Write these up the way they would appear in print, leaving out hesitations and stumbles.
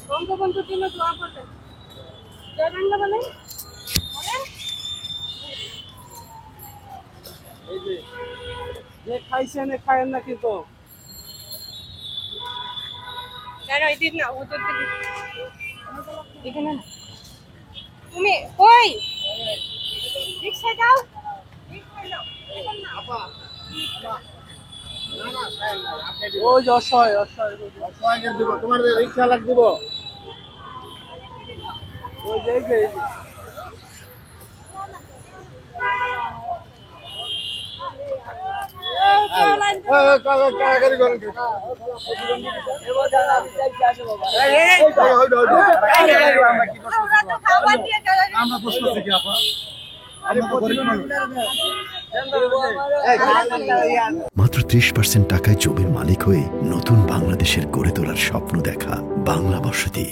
বঙ্গবন্ধুর জন্য দোয়া করবেন। জয় বাংলা বলেন। এই যে খাইছেন খায়েন না কিন্তু তুমি কই রিকশা যাও ওই যে অসহায় অসহায় দিব তোমার রিক্সা লাগ দিব ওই যে মাত্র 30% টাকায় জমির মালিক হয়ে নতুন বাংলাদেশের গড়ে তোলার স্বপ্ন দেখা বাংলা বসতি।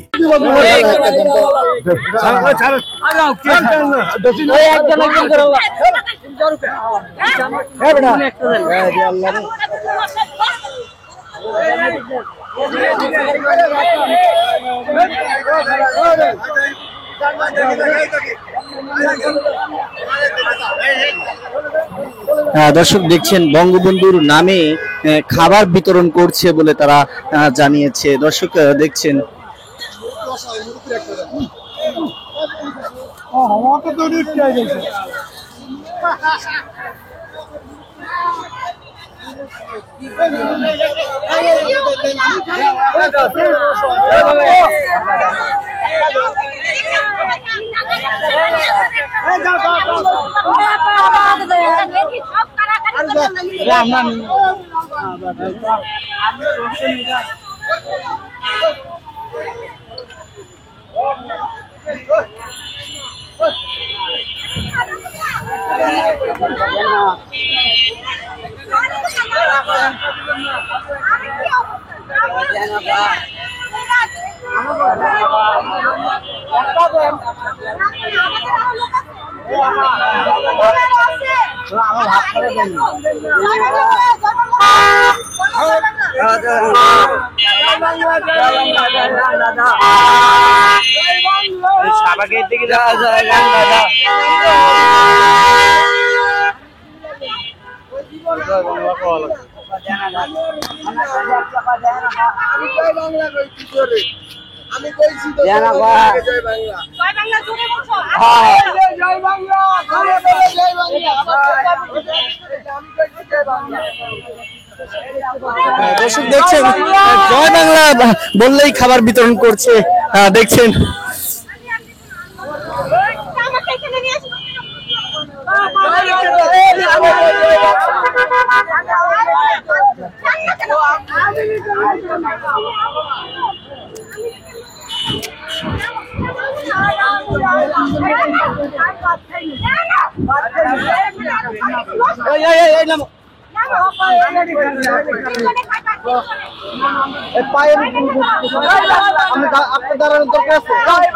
দর্শক দেখছেন বঙ্গবন্ধুর নামে খাবার বিতরণ করছে বলে তারা জানিয়েছে। দর্শক দেখছেন আমি কইছি তো জয় বাংলা জয় বাংলা জয় বাংলা জয় বাংলা। দর্শক দেখছেন জয় বাংলা বললেই খাবার বিতরণ করছে দেখছেন। আপনার দাঁড়ানোর দরকার আছে। জয়